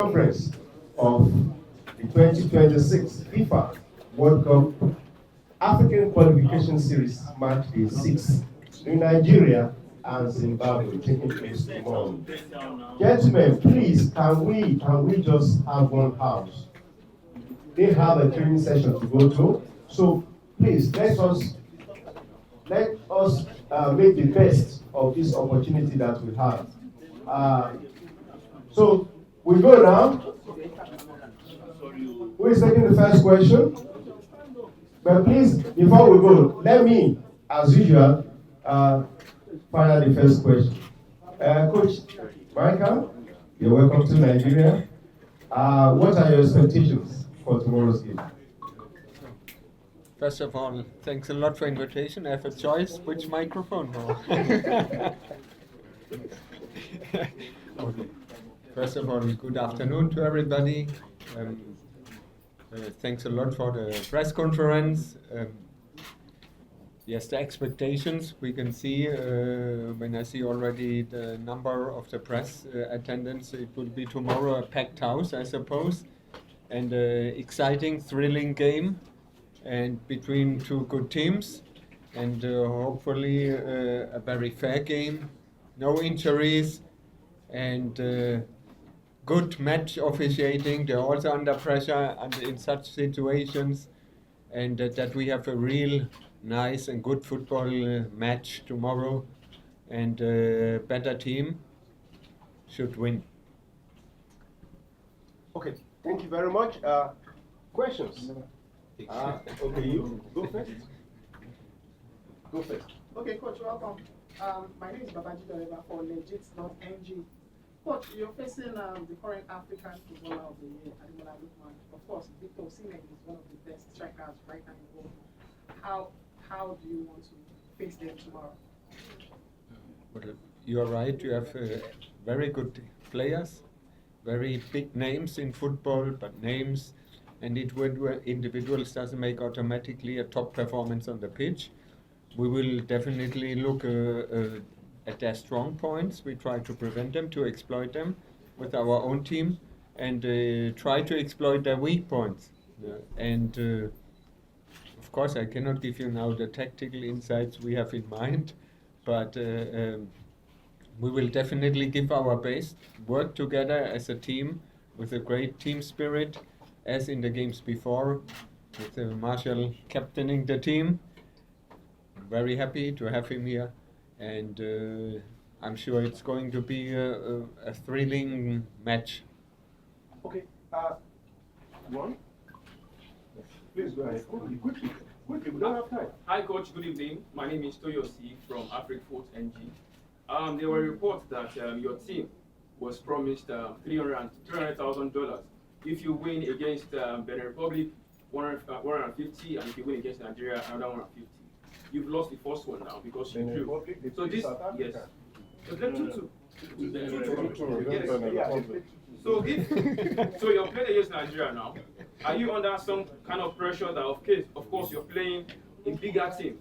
conference of the 2026 FIFA World Cup African Qualification Series match day 6 in Nigeria and Zimbabwe taking place tomorrow. Gentlemen, please, can we just have one house? They have a training session to go to, so please let us make the best of this opportunity that we have. So we go now. Who is taking the first question? But please, before we go, let me, as usual, find out the first question. Coach Michael, you're welcome to Nigeria. What are your expectations for tomorrow's game? First of all, thanks a lot for invitation. I have a choice, which microphone? Okay. First of all, good afternoon to everybody. Thanks a lot for the press conference. Yes, the expectations we can see when I see already the number of the press attendance, it will be tomorrow a packed house, I suppose, and exciting, thrilling game, and between two good teams, and hopefully a very fair game, no injuries, and good match officiating. They're also under pressure and in such situations, and that we have a real nice and good football match tomorrow, and better team should win. Okay, thank you very much. Questions? Okay, you go first. Go first. Okay, Coach, welcome. My name is Babaji Doreba for Legit.ng. Coach, you're facing the current African Footballer of the Year, Ademola Lookman. Of course, Victor Osimhen is one of the best strikers right now in the world. How do you want to face them tomorrow? Well, you're right, you have very good players, very big names in football, but names and individuals doesn't make automatically a top performance on the pitch. We will definitely look at their strong points. We try to prevent them, to exploit them with our own team, and try to exploit their weak points. And of course, I cannot give you now the tactical insights we have in mind, but we will definitely give our best, work together as a team with a great team spirit, as in the games before, with Marshall captaining the team. Very happy to have him here, and I'm sure it's going to be a thrilling match. Okay, one. Please go ahead. Quickly, we don't have time. Hi, Coach. Good evening. My name is Toyosi from AfricFoot.ng. There were reports that your team was promised $300,000 if you win against Benin Republic, 150, and if you win against Nigeria, another 150. You've lost the first one now because you drew. So this, yes. So then 2-2. So so you're playing against Nigeria now. Are you under some kind of pressure that, of course, you're playing a bigger team,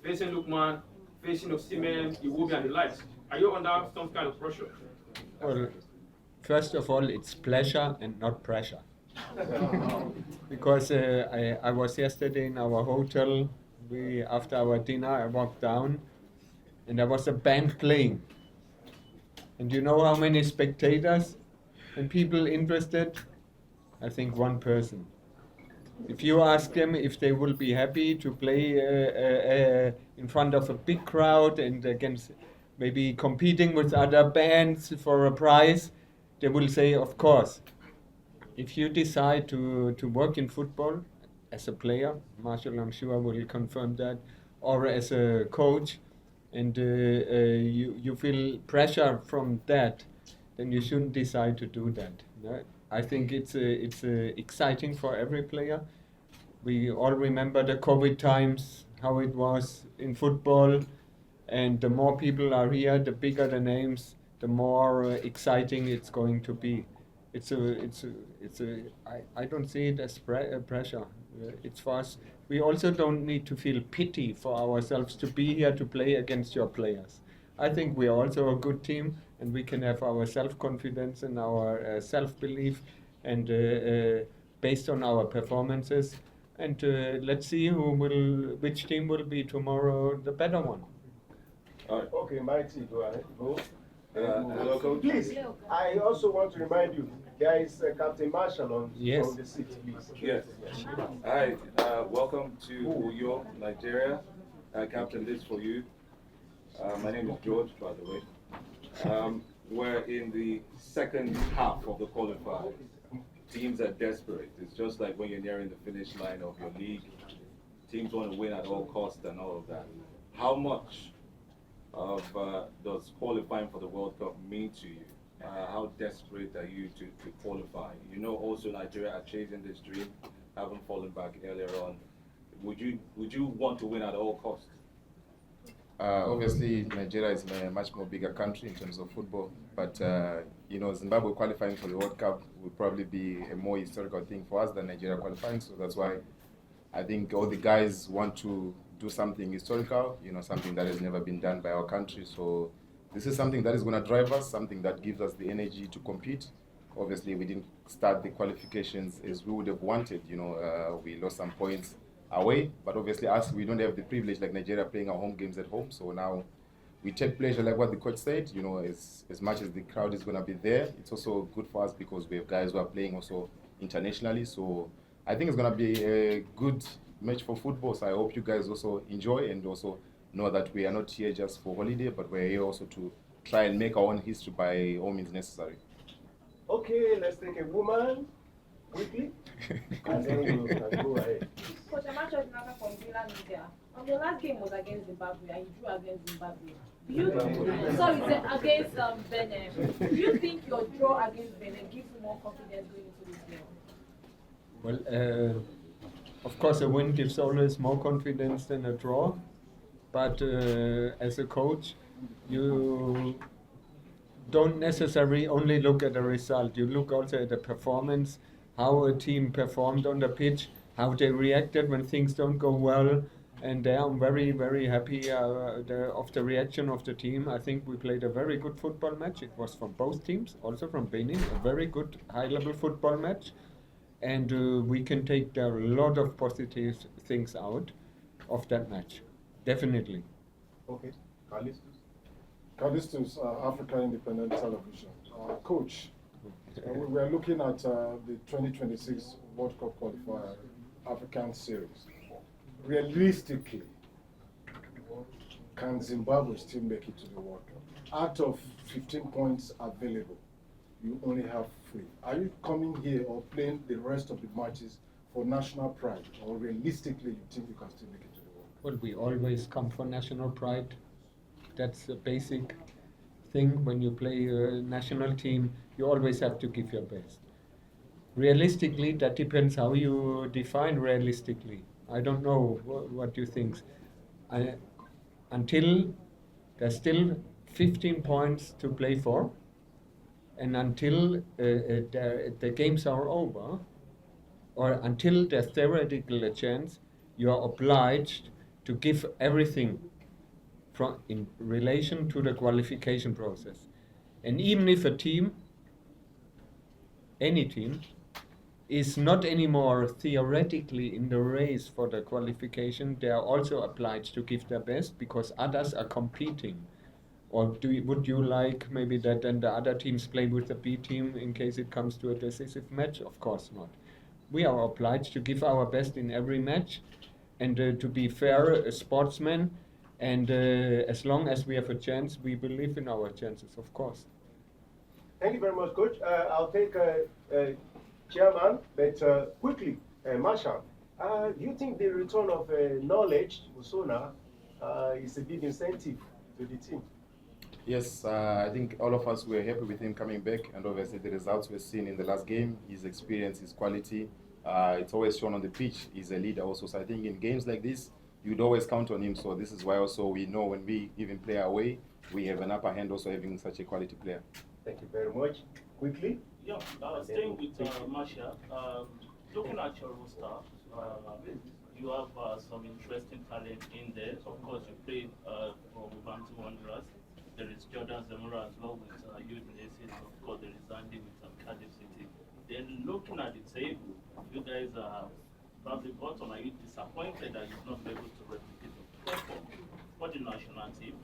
facing Lookman, facing Osimhen, Iwobi, and the likes? Are you under some kind of pressure? Well, first of all, it's pleasure and not pressure. Because I was yesterday in our hotel. After our dinner, I walked down, and there was a band playing. And you know how many spectators and people interested? I think one person. If you ask them if they will be happy to play in front of a big crowd and against maybe competing with other bands for a prize, they will say, of course. If you decide to work in football as a player, Marshall, I'm sure, will confirm that, or as a coach, and you feel pressure from that, then you shouldn't decide to do that. No? I think it's exciting for every player. We all remember the COVID times, how it was in football, and the more people are here, the bigger the names, the more exciting it's going to be. I don't see it as pressure. It's for us. We also don't need to feel pity for ourselves to be here to play against your players. I think we are also a good team, and we can have our self-confidence and our self-belief, and based on our performances. And let's see which team will be tomorrow the better one. Okay, Mighty, go ahead. Go. Please, I also want to remind you, there is Captain Marshall on from the seat, please. Yes. Hi, welcome to Uyo, Nigeria. Captain, this for you. My name is George, by the way. We're in the second half of the qualifiers. Teams are desperate. It's just like when you're nearing the finish line of your league. Teams want to win at all costs and all of that. How much of does qualifying for the World Cup mean to you? How desperate are you to qualify? You know, also Nigeria are chasing this dream, haven't fallen back earlier on. Would you want to win at all costs? Obviously, Nigeria is a much more bigger country in terms of football, but you know, Zimbabwe qualifying for the World Cup would probably be a more historical thing for us than Nigeria qualifying. So that's why I think all the guys want to do something historical, you know, something that has never been done by our country. So this is something that is going to drive us, something that gives us the energy to compete. Obviously, we didn't start the qualifications as we would have wanted. You know, we lost some points away, but obviously us, we don't have the privilege like Nigeria playing our home games at home. So now we take pleasure, like what the coach said, you know, as much as the crowd is going to be there, it's also good for us because we have guys who are playing also internationally. So I think it's going to be a good match for football. So I hope you guys also enjoy and also know that we are not here just for holiday, but we're here also to try and make our own history by all means necessary. Okay, let's take a woman quickly, and then you can go ahead. Coach Amacho Dinaka from Villa Media. Your last game was against Zimbabwe and you drew against Zimbabwe. Against Benin. Do you think your draw against Benin gives you more confidence going into this game? Well, of course, a win gives always more confidence than a draw. But as a coach, you don't necessarily only look at the result. You look also at the performance, how a team performed on the pitch, how they reacted when things don't go well. And there I'm very, very happy of the reaction of the team. I think we played a very good football match. It was from both teams, also from Benin, a very good high-level football match. And we can take a lot of positive things out of that match. Definitely. Okay, Callistus, Africa Independent Television. Coach, we are looking at the 2026 World Cup qualifier African series. Realistically, can Zimbabwe still make it to the World Cup? Out of 15 points available, you only have 3. Are you coming here or playing the rest of the matches for national pride, or realistically you think you can still make it to the World Cup? Well, we always come for national pride. That's a basic thing. When you play a national team, you always have to give your best. Realistically, that depends how you define realistically. I don't know what you think. Until there's still 15 points to play for, and until the games are over, or until there's theoretical a chance, you are obliged to give everything in relation to the qualification process. And even if a team, any team, is not anymore theoretically in the race for the qualification, they are also obliged to give their best because others are competing. Or would you like maybe that then the other teams play with the B team in case it comes to a decisive match? Of course not. We are obliged to give our best in every match and to be fair sportsmen. And as long as we have a chance, we believe in our chances, of course. Thank you very much, Coach. I'll take Chairman, but quickly, Marshall, do you think the return of knowledge, Musona, is a big incentive to the team? Yes, I think all of us were happy with him coming back, and obviously the results we've seen in the last game, his experience, his quality, it's always shown on the pitch. He's a leader also, so I think in games like this, you'd always count on him. So this is why also we know when we even play away, we have an upper hand also having such a quality player. Thank you very much. Quickly. Yeah, staying with Marcia, looking at your roster, you have some interesting talent in there. Of course, you played for Bantu Wanderers. there is Jordan Zamora as well with Youth Nation, and of course there is Andy with Cardiff City. Then looking at the table, you guys are probably bottom. Are you disappointed that you've not been able to replicate the performance for the national team?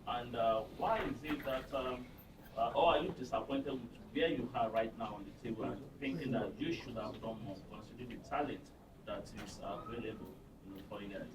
And why is it that, or are you disappointed with where you are right now on the table and thinking that you should have done more considering the talent that is available for you guys?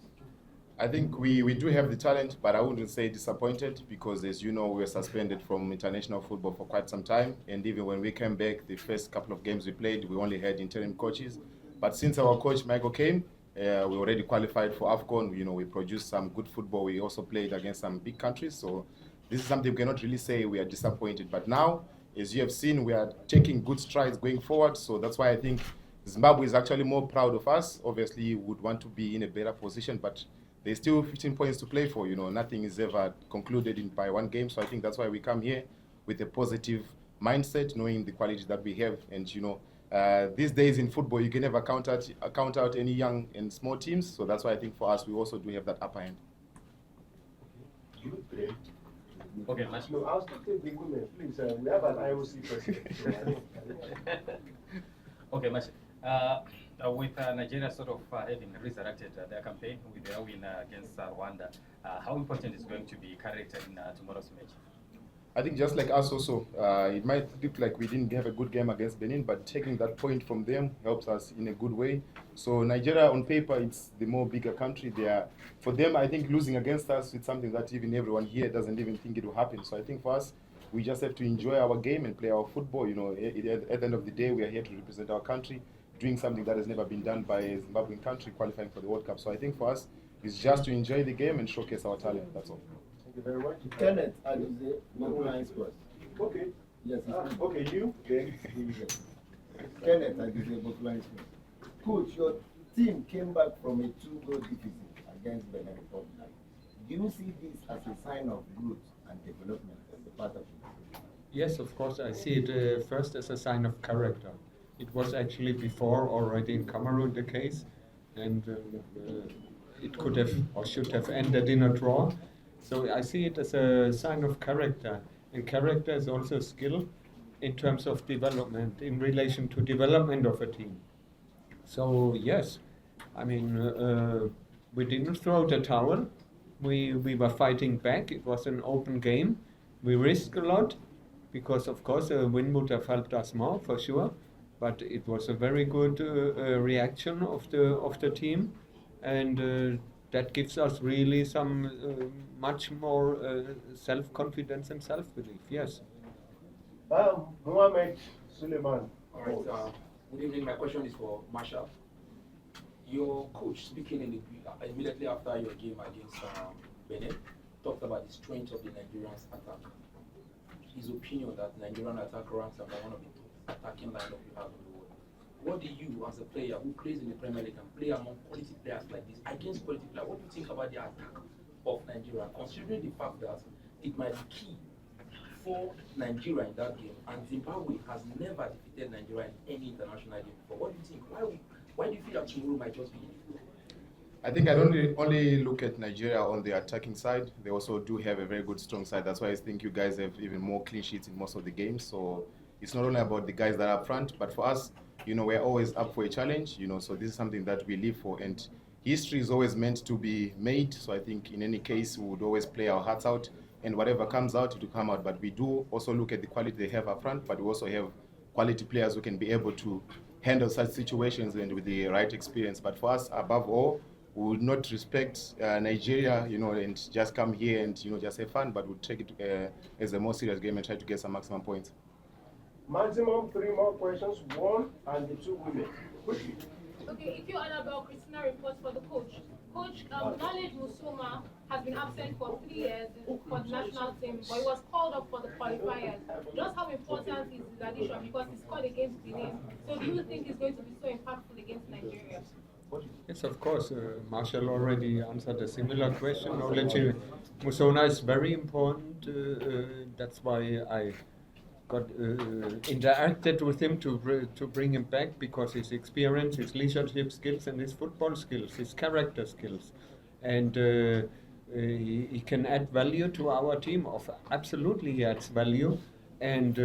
I think we do have the talent, but I wouldn't say disappointed because, as you know, we were suspended from international football for quite some time. And even when we came back, the first couple of games we played, we only had interim coaches. But since our coach Michael came, we already qualified for AFCON. We produced some good football. We also played against some big countries. So this is something we cannot really say we are disappointed. But now, as you have seen, we are taking good strides going forward. So that's why I think Zimbabwe is actually more proud of us. Obviously, would want to be in a better position, but there's still 15 points to play for. Nothing is ever concluded by one game. So I think that's why we come here with a positive mindset, knowing the quality that we have. And these days in football, you can never count out any young and small teams. So that's why I think for us, we also do have that upper hand. Okay, no, I'll still take the women, please. We have an IOC president. Okay, Mash. With Nigeria sort of having resurrected their campaign with their win against Rwanda, how important is going to be character in tomorrow's match? I think just like us also, it might look like we didn't have a good game against Benin, but taking that point from them helps us in a good way. So Nigeria, on paper, it's the more bigger country. For them, I think losing against us is something that even everyone here doesn't even think it will happen. So I think for us, we just have to enjoy our game and play our football. At the end of the day, we are here to represent our country, doing something that has never been done by a Zimbabwean country, qualifying for the World Cup. So I think for us, it's just to enjoy the game and showcase our talent. That's all. Thank you very much. Kenneth, I will say, no lines first. Okay. Yes, okay, you. Okay. Kenneth, I will say both lines first. Coach, your team came back from a 2-goal deficit against Benin Republic. Do you see this as a sign of growth and development as a part of it? Yes, of course. I see it first as a sign of character. It was actually before already in Cameroon the case, and it could have or should have ended in a draw. So I see it as a sign of character, and character is also skill in terms of development, in relation to development of a team. So yes, I mean, we didn't throw the towel. We were fighting back. It was an open game. We risked a lot because, of course, a win would have helped us more for sure. But it was a very good reaction of the team, and that gives us really some much more self-confidence and self-belief. Yes. Mohamed Suleiman. All right. Good evening. My question is for Marshall. Your coach, speaking immediately after your game against Benin, talked about the strength of the Nigerian attack. His opinion that Nigerian attack ranks among one of the attacking lineup you have in the world. What do you, as a player who plays in the Premier League and play among quality players like this, against quality players, what do you think about the attack of Nigeria, considering the fact that it might be key for Nigeria in that game, and Zimbabwe has never defeated Nigeria in any international game before? What do you think? Why do you feel that tomorrow might just be in the flow? I think I don't only look at Nigeria on the attacking side. They also do have a very good, strong side. That's why I think you guys have even more clean sheets in most of the games. So it's not only about the guys that are up front, but for us, we're always up for a challenge, so this is something that we live for. And history is always meant to be made. So I think in any case, we would always play our hearts out, and whatever comes out, it will come out. But we do also look at the quality they have up front, but we also have quality players who can be able to handle such situations and with the right experience. But for us, above all, we would not respect Nigeria, and just come here and, just have fun, but we'll take it as a more serious game and try to get some maximum points. Maximum 3 more questions, 1 and the 2 women. Okay, if you Annabelle Christina reports for the coach. Coach, Knowledge Musuma has been absent for 3 years for the national team, but he was called up for the qualifiers. Just how important is his addition, because he scored against Benin? So do you think he's going to be so impactful against Nigeria? Yes, of course. Marshall already answered a similar question. Knowledge Musona is very important. That's why I got interacted with him to bring him back, because his experience, his leadership skills, and his football skills, his character skills. And he can add value to our team. Absolutely, he adds value, and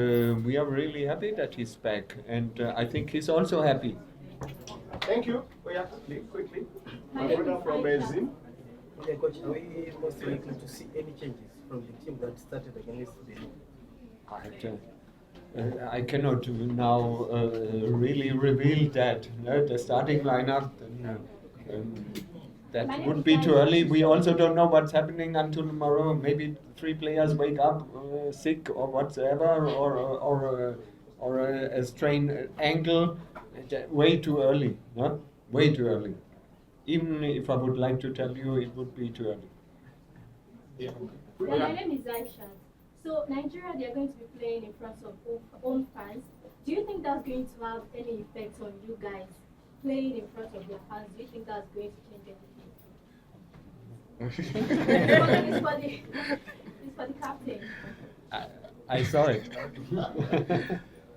we are really happy that he's back. And I think he's also happy. Thank you. Oh yeah, quickly. My brother from Zim. Yeah, Coach, are we most likely to see any changes from the team that started against Benin? I cannot now really reveal that. The starting lineup, that would be too early. We also don't know what's happening until tomorrow. Maybe 3 players wake up sick or whatsoever, or a strained ankle. Way too early. Huh? Way too early. Even if I would like to tell you, it would be too early. Yeah. Well, my name is Aisha. So Nigeria, they are going to be playing in front of own fans. Do you think that's going to have any effect on you guys playing in front of your fans? Do you think that's going to change anything? It's for the captain. I saw it.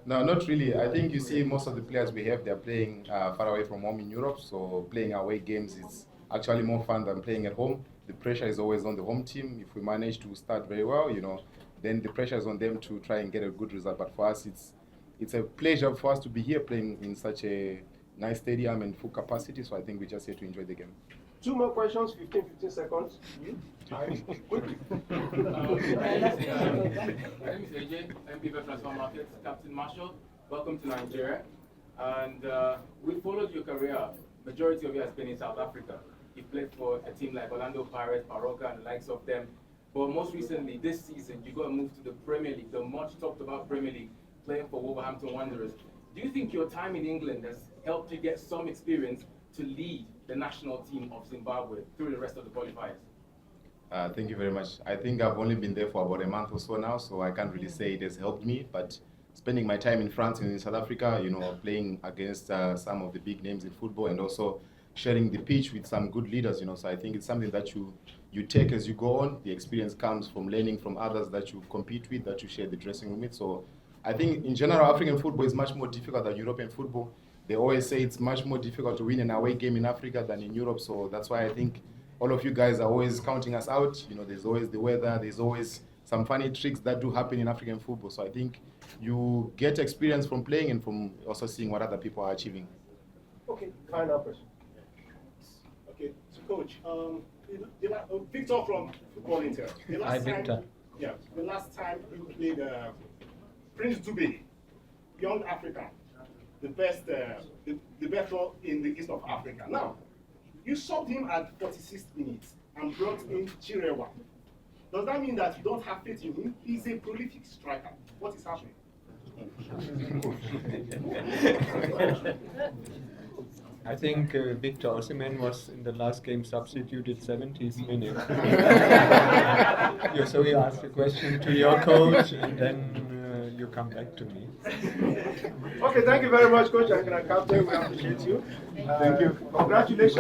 No, not really. I think you see most of the players we have, they're playing far away from home in Europe, so playing away games is actually more fun than playing at home. The pressure is always on the home team. If we manage to start very well, then the pressure is on them to try and get a good result. But for us, it's a pleasure for us to be here playing in such a nice stadium and full capacity, so I think we're just here to enjoy the game. 2 more questions, 15 seconds. Quickly. My name is AJ, MPV Transfer Markets, Captain Marshall. Welcome to Nigeria. And we followed your career. Majority of you has been in South Africa. You played for a team like Orlando Pirates, Baroka, and the likes of them. But most recently, this season, you got moved to the Premier League, the much talked about Premier League, playing for Wolverhampton Wanderers. Do you think your time in England has helped you get some experience to lead the national team of Zimbabwe through the rest of the qualifiers? Thank you very much. I think I've only been there for about a month or so now, so I can't really say it has helped me. But spending my time in France and in South Africa, playing against some of the big names in football, and also sharing the pitch with some good leaders, so I think it's something that you take as you go on. The experience comes from learning from others that you compete with, that you share the dressing room with. So I think in general, African football is much more difficult than European football. They always say it's much more difficult to win an away game in Africa than in Europe. So that's why I think all of you guys are always counting us out. There's always the weather, there's always some funny tricks that do happen in African football. So I think you get experience from playing and from also seeing what other people are achieving. Okay, final question. Okay, so Coach, Victor from Football Inter. Hi, Victor. The last time you played Prince Dube, young African, the best in the east of Africa. Now, you subbed him at 46 minutes and brought in Chirewa. Does that mean that you don't have faith in him? He's a prolific striker. What is happening? I think Victor Osimhen was in the last game substituted 70th minute. So you ask the question to your coach, and then you come back to me. Okay, thank you very much, Coach and Captain. We appreciate you. Thank you. Congratulations.